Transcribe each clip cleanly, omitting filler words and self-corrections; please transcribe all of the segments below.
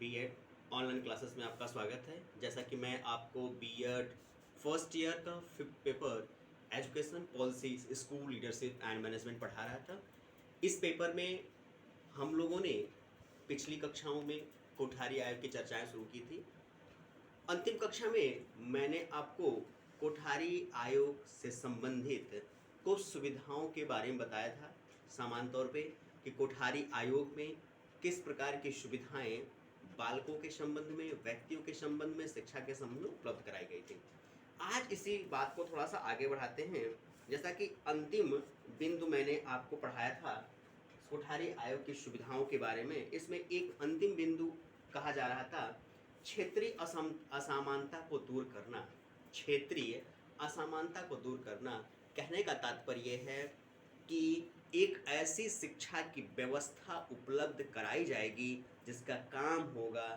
BEd online classes में आपका स्वागत है। जैसा कि मैं आपको बीएड फर्स्ट ईयर का fifth paper education policies school leadership and management पढ़ा रहा था। इस पेपर में हम लोगों ने पिछली कक्षाओं में कोठारी आयोग की चर्चाएं शुरू की थी। अंतिम कक्षा में मैंने आपको कोठारी आयोग से संबंधित कुछ सुविधाओं के बारे में बताया था, सामान्य तौर पे कि कोठारी आयोग में किस प्रकार की सुविधाएं बालकों के संबंध में, व्यक्तियों के संबंध में, शिक्षा के संबंध में उपलब्ध कराई गई थी। आज इसी बात को थोड़ा सा आगे बढ़ाते हैं। जैसा कि अंतिम बिंदु मैंने आपको पढ़ाया था कोठारी आयोग की सुविधाओं के बारे में, इसमें एक अंतिम बिंदु कहा जा रहा था क्षेत्रीय असमानता को दूर करना। क्षेत्रीय असमानता को दूर करना कहने का तात्पर्य है कि एक ऐसी शिक्षा की व्यवस्था उपलब्ध कराई जाएगी जिसका काम होगा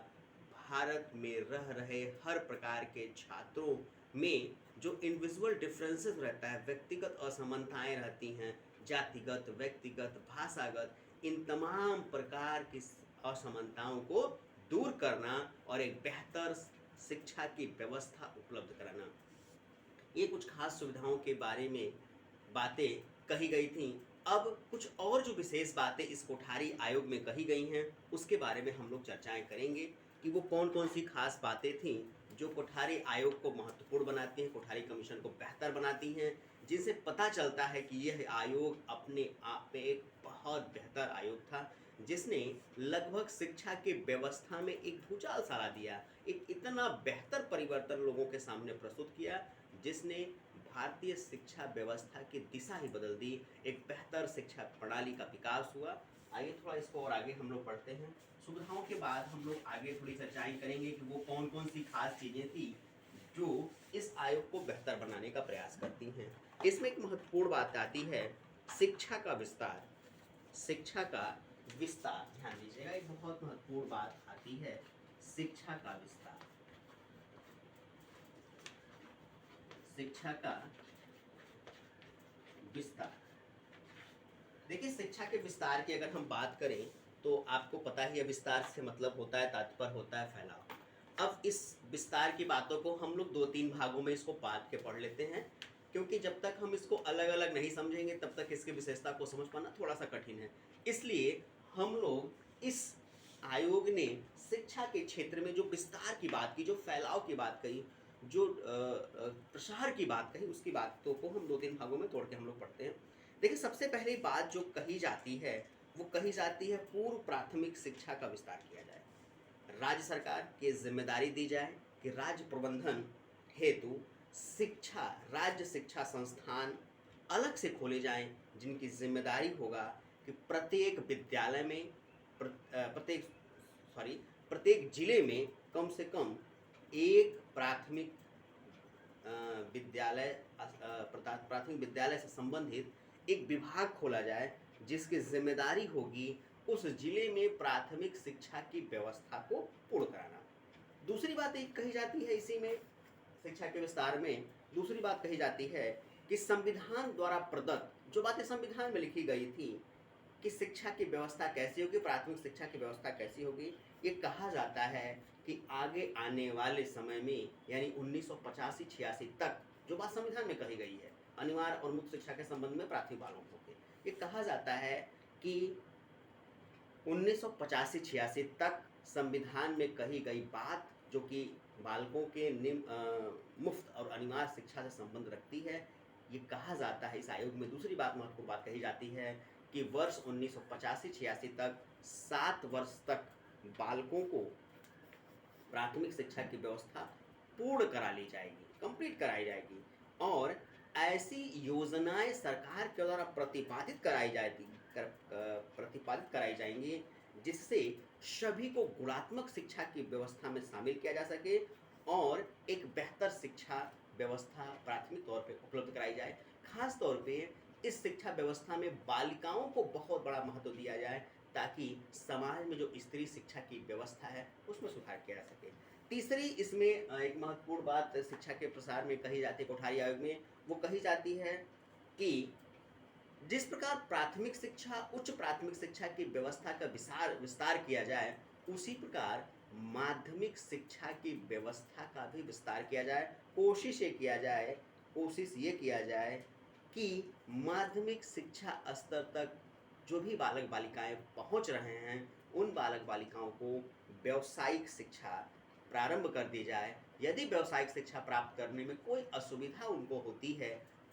भारत में रह रहे हर प्रकार के छात्रों में जो इंडिविजुअल डिफरेंसेस रहता है, व्यक्तिगत असमानताएं रहती हैं, जातिगत, व्यक्तिगत, भाषागत, इन तमाम प्रकार की असमानताओं को दूर करना और एक बेहतर शिक्षा की व्यवस्था उपलब्ध कराना। ये कुछ खास सुविधाओं के बारे में बातें कही गई थी। अब कुछ और जो विशेष बातें इस कोठारी आयोग में कही गई हैं उसके बारे में हम लोग चर्चाएं करेंगे कि वो कौन कौन सी खास बातें थीं जो कोठारी आयोग को महत्वपूर्ण बनाती हैं, कोठारी कमीशन को बेहतर बनाती हैं, जिनसे पता चलता है कि यह आयोग अपने आप में एक बहुत बेहतर आयोग था जिसने लगभग शिक्षा की व्यवस्था में एक भूचाल सा ला दिया, एक इतना बेहतर परिवर्तन लोगों के सामने प्रस्तुत किया जिसने भारतीय शिक्षा व्यवस्था की दिशा ही बदल दी। एक बेहतर शिक्षा प्रणाली का विकास हुआ। आइए थोड़ा इसको और आगे हम लोग पढ़ते हैं। सुविधाओं के बाद हम लोग आगे थोड़ी चर्चाएं करेंगे कि वो कौन कौन सी खास चीज़ें थी जो इस आयोग को बेहतर बनाने का प्रयास करती हैं। इसमें एक महत्वपूर्ण बात आती है शिक्षा का विस्तार। शिक्षा का विस्तार, ध्यान दीजिएगा, एक बहुत महत्वपूर्ण बात आती है शिक्षा का विस्तार। शिक्षा का विस्तार, देखिए शिक्षा के विस्तार की अगर हम बात करें तो आपको पता ही है विस्तार से मतलब होता है, तात्पर्य होता है फैलाव। अब इस विस्तार की बातों को हम लोग 2-3 भागों में इसको बांट के पढ़ लेते हैं, क्योंकि जब तक हम इसको अलग अलग नहीं समझेंगे तब तक इसकी विशेषता को समझ पाना थोड़ा सा कठिन है। इसलिए हम लोग इस आयोग ने शिक्षा के क्षेत्र में जो विस्तार की बात की, जो फैलाव की बात कही, जो प्रसार की बात कही, उसकी बातों को हम 2-3 भागों में तोड़ के हम लोग पढ़ते हैं। देखिए सबसे पहली बात जो कही जाती है वो कही जाती है पूर्व प्राथमिक शिक्षा का विस्तार किया जाए, राज्य सरकार की जिम्मेदारी दी जाए कि राज्य प्रबंधन हेतु शिक्षा, राज्य शिक्षा संस्थान अलग से खोले जाएं जिनकी जिम्मेदारी होगा कि प्रत्येक विद्यालय में प्रत्येक जिले में कम से कम एक प्राथमिक प्राथमिक विद्यालय से संबंधित एक विभाग खोला जाए जिसकी जिम्मेदारी होगी उस जिले में प्राथमिक शिक्षा की व्यवस्था को पूर्ण कराना। दूसरी बात एक कही जाती है इसी में शिक्षा के विस्तार में, दूसरी बात कही जाती है कि संविधान द्वारा प्रदत्त जो बातें संविधान में लिखी गई थी कि शिक्षा की व्यवस्था कैसी होगी, प्राथमिक शिक्षा की व्यवस्था कैसी होगी, ये कहा जाता है कि आगे आने वाले समय में यानी 1985-86 तक जो बात संविधान में कही गई है अनिवार्य और मुक्त शिक्षा के संबंध में प्राथमिक बालकों के, ये कहा जाता है कि 1985-86 तक संविधान में कही गई बात जो कि बालकों के मुफ्त और अनिवार्य शिक्षा से संबंध रखती है, ये कहा जाता है इस आयोग में। दूसरी बात महत्वपूर्ण बात कही जाती है कि वर्ष 1985-86 तक 7 वर्ष तक बालकों को प्राथमिक शिक्षा की व्यवस्था पूर्ण करा ली जाएगी, कंप्लीट कराई जाएगी और ऐसी योजनाएं सरकार के द्वारा प्रतिपादित कराई जाएंगी जिससे सभी को गुणात्मक शिक्षा की व्यवस्था में शामिल किया जा सके और एक बेहतर शिक्षा व्यवस्था प्राथमिक तौर पे उपलब्ध कराई जाए। खास तौर पे इस शिक्षा व्यवस्था में बालिकाओं को बहुत बड़ा महत्व दिया जाए ताकि समाज में जो स्त्री शिक्षा की व्यवस्था है उसमें सुधार किया जा सके। तीसरी इसमें एक महत्वपूर्ण बात शिक्षा के प्रसार में कही जाती है कोठारी आयोग में, वो कही जाती है कि जिस प्रकार प्राथमिक शिक्षा, उच्च प्राथमिक शिक्षा की व्यवस्था का विस्तार किया जाए उसी प्रकार माध्यमिक शिक्षा की व्यवस्था का भी विस्तार किया जाए। कोशिश ये किया जाए कि माध्यमिक शिक्षा स्तर तक जो भी बालक बालिकाएं पहुंच रहे हैं, उन बालक बालिकाओं को व्यावसायिक शिक्षा प्रारंभ कर दी जाए। यदि व्यावसायिक शिक्षा प्राप्त करने में कोई असुविधा उनको होती है,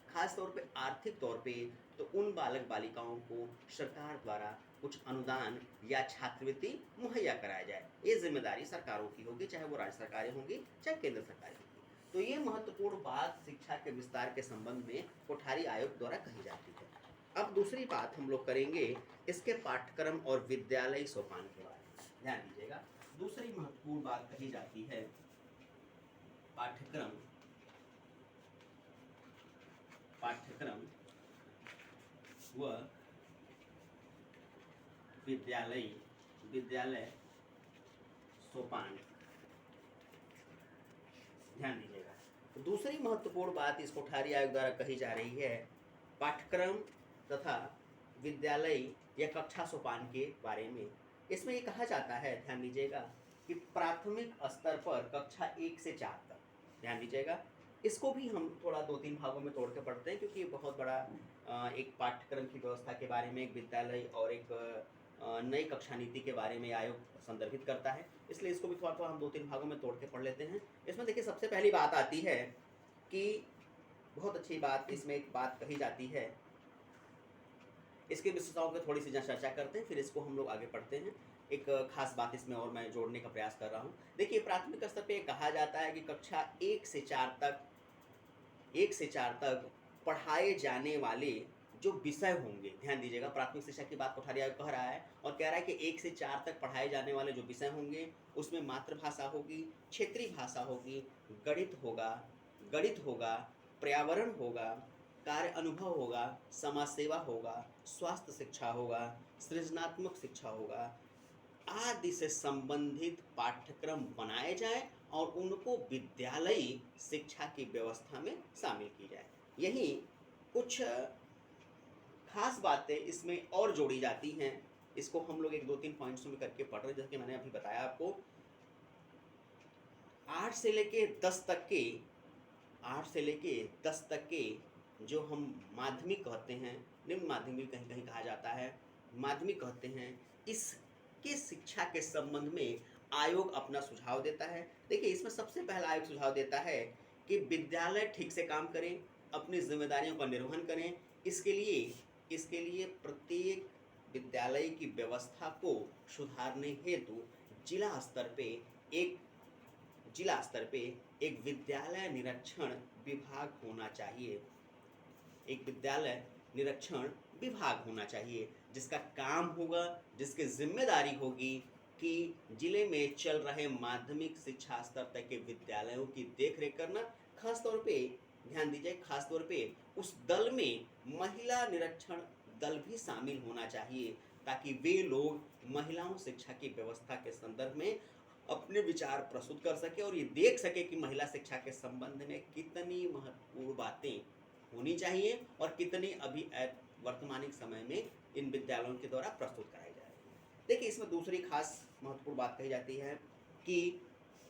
खास तौर पे आर्थिक तौर पे, तो उन बालक बालिकाओं को सरकार द्वारा कुछ अनुदान या छात्रवृत्ति मुहैया कराया जाए। ये जिम्मेदारी सरकारों की होगी, चाहे वो राज्य सरकारें होंगी, चाहे केंद्र सरकारें होंगी। तो ये महत्वपूर्ण बात शिक्षा के विस्तार के संबंध में कोठारी आयोग द्वारा कही जाती है। अब दूसरी बात हम लोग करेंगे इसके पाठ्यक्रम और विद्यालय सोपान के बारे में। ध्यान दीजिएगा, दूसरी महत्वपूर्ण बात कही जाती है पाठ्यक्रम व विद्यालय सोपान। ध्यान दीजिएगा, तो दूसरी महत्वपूर्ण बात इस कोठारी आयोग द्वारा कही जा रही है पाठ्यक्रम तथा विद्यालय या कक्षा सोपान के बारे में। इसमें ये कहा जाता है, ध्यान दीजिएगा, कि प्राथमिक स्तर पर कक्षा 1 से 4 तक। ध्यान दीजिएगा, इसको भी हम थोड़ा 2-3 भागों में तोड़ के पढ़ते हैं, क्योंकि ये बहुत बड़ा एक पाठ्यक्रम की व्यवस्था के बारे में, एक विद्यालय और एक नई कक्षा नीति के बारे में आयोग संदर्भित करता है। इसलिए इसको भी थोड़ा हम 2-3 भागों में तोड़ के पढ़ लेते हैं। इसमें देखिए, सबसे पहली बात आती है कि बहुत अच्छी बात, इसमें एक बात कही जाती है, इसके विशेषताओं पर थोड़ी सी चर्चा करते हैं, फिर इसको हम लोग आगे पढ़ते हैं। एक खास बात इसमें और मैं जोड़ने का प्रयास कर रहा हूँ। देखिए, प्राथमिक स्तर पे कहा जाता है कि कक्षा 1 से 4 तक पढ़ाए जाने वाले जो विषय होंगे। ध्यान दीजिएगा, प्राथमिक शिक्षा की बात कोठारी आयोग कह रहा है और कह रहा है कि 1 से 4 तक पढ़ाए जाने वाले जो विषय होंगे, उसमें मातृभाषा होगी, क्षेत्रीय भाषा होगी, गणित होगा, पर्यावरण होगा, कार्य अनुभव होगा, समाज सेवा होगा, स्वास्थ्य शिक्षा होगा, सृजनात्मक शिक्षा होगा, आदि से संबंधित पाठ्यक्रम बनाए जाए और उनको विद्यालयी शिक्षा की व्यवस्था में शामिल की जाए। यही कुछ खास बातें इसमें और जोड़ी जाती हैं। इसको हम लोग 1-2-3 पॉइंट्स में करके पढ़ रहे हैं। जैसे कि मैंने अभी बताया आपको, 8 से लेके 10 तक के जो हम माध्यमिक कहते हैं, निम्न माध्यमिक कहीं कहीं कहा जाता है, माध्यमिक कहते हैं, इसके शिक्षा के संबंध में आयोग अपना सुझाव देता है। देखिए, इसमें सबसे पहला आयोग सुझाव देता है कि विद्यालय ठीक से काम करें, अपनी जिम्मेदारियों का निर्वहन करें। इसके लिए प्रत्येक विद्यालय की व्यवस्था को सुधारने हेतु जिला स्तर पे एक विद्यालय निरीक्षण विभाग होना चाहिए। एक विद्यालय निरीक्षण विभाग होना चाहिए जिसका काम होगा, जिसकी जिम्मेदारी होगी कि जिले में चल रहे माध्यमिक शिक्षा स्तर तक के विद्यालयों की देखरेख करना। खासतौर पे ध्यान दीजिए, खासतौर पे उस दल में महिला निरीक्षण दल भी शामिल होना चाहिए, ताकि वे लोग महिलाओं शिक्षा की व्यवस्था के संदर्भ में अपने विचार प्रस्तुत कर सके और ये देख सके कि महिला शिक्षा के संबंध में कितनी महत्वपूर्ण बातें होनी चाहिए और कितनी अभी वर्तमान समय में इन विद्यालयों के द्वारा प्रस्तुत कराई जा रही है। देखिए, इसमें दूसरी खास महत्वपूर्ण बात कही जाती है कि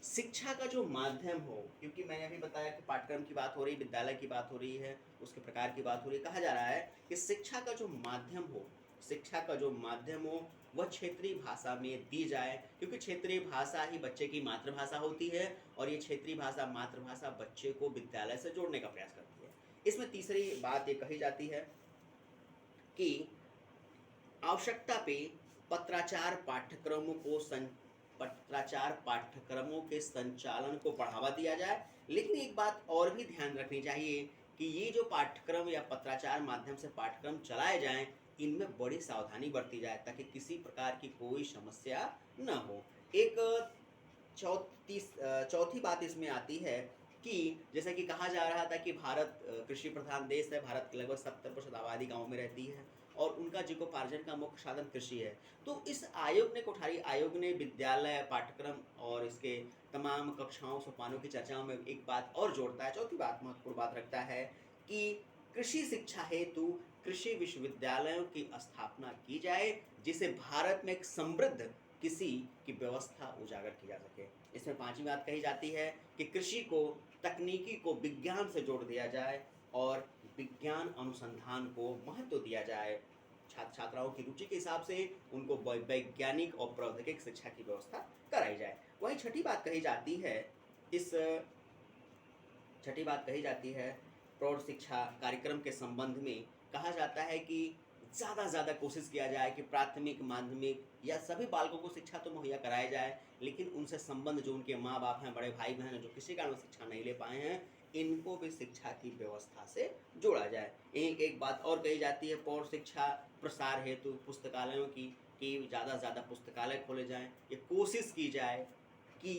शिक्षा का जो माध्यम हो, क्योंकि मैंने अभी बताया कि पाठ्यक्रम की बात हो रही, विद्यालय की बात हो रही है, उसके प्रकार की बात हो रही है, कहा जा रहा है कि शिक्षा का जो माध्यम हो वह क्षेत्रीय भाषा में दी जाए, क्योंकि क्षेत्रीय भाषा ही बच्चे की मातृभाषा होती है और ये क्षेत्रीय भाषा मातृभाषा बच्चे को विद्यालय से जोड़ने का प्रयास करती है। इसमें तीसरी बात ये कही जाती है कि आवश्यकता पे पत्राचार पाठ्यक्रमों के संचालन को बढ़ावा दिया जाए। लेकिन एक बात और भी ध्यान रखनी चाहिए कि ये जो पाठ्यक्रम या पत्राचार माध्यम से पाठ्यक्रम चलाए जाएं, इनमें बड़ी सावधानी बरती जाए ताकि किसी प्रकार की कोई समस्या न हो। एक चौथी बात इसमें आती है कि जैसा कि कहा जा रहा था कि भारत कृषि प्रधान देश है, भारत की लगभग 70% आबादी गाँव में रहती है और उनका जीविकोपार्जन का मुख्य साधन कृषि है। तो इस कोठारी आयोग ने विद्यालय पाठ्यक्रम और इसके तमाम कक्षाओं सोपानों की चर्चाओं में एक बात और जोड़ता है, चौथी बात महत्वपूर्ण बात रखता है कि कृषि शिक्षा हेतु कृषि विश्वविद्यालयों की स्थापना की जाए, जिसे भारत में एक समृद्ध किसी की व्यवस्था उजागर की जा सके। इसमें पांचवी बात कही जाती है कि कृषि को, तकनीकी को विज्ञान से जोड़ दिया जाए और विज्ञान अनुसंधान को महत्व दिया जाए। छात्र छात्राओं की रुचि के हिसाब से उनको वैज्ञानिक और प्रौद्योगिक शिक्षा की व्यवस्था कराई जाए। वहीं छठी बात कही जाती है, इस छठी बात कही जाती है प्रौढ़ शिक्षा कार्यक्रम के संबंध में कहा जाता है कि ज़्यादा से ज़्यादा कोशिश किया जाए कि प्राथमिक, माध्यमिक या सभी बालकों को शिक्षा तो मुहैया कराया जाए, लेकिन उनसे संबंध जो उनके माँ बाप हैं, बड़े भाई बहन हैं, जो किसी कारण शिक्षा नहीं ले पाए हैं, इनको भी शिक्षा की व्यवस्था से जोड़ा जाए। एक बात और कही जाती है प्रौढ़ शिक्षा प्रसार हेतु पुस्तकालयों की, कि ज़्यादा से ज़्यादा पुस्तकालय खोले जाएँ। ये कोशिश की जाए कि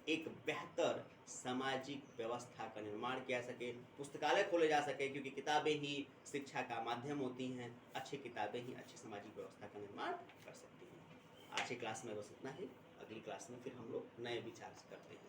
एक बेहतर सामाजिक व्यवस्था का निर्माण किया सके, पुस्तकालय खोले जा सके, क्योंकि किताबें ही शिक्षा का माध्यम होती हैं। अच्छी किताबें ही अच्छी सामाजिक व्यवस्था का निर्माण कर सकती हैं। आज की क्लास में बस इतना ही। अगली क्लास में फिर हम लोग नए विचार करते हैं।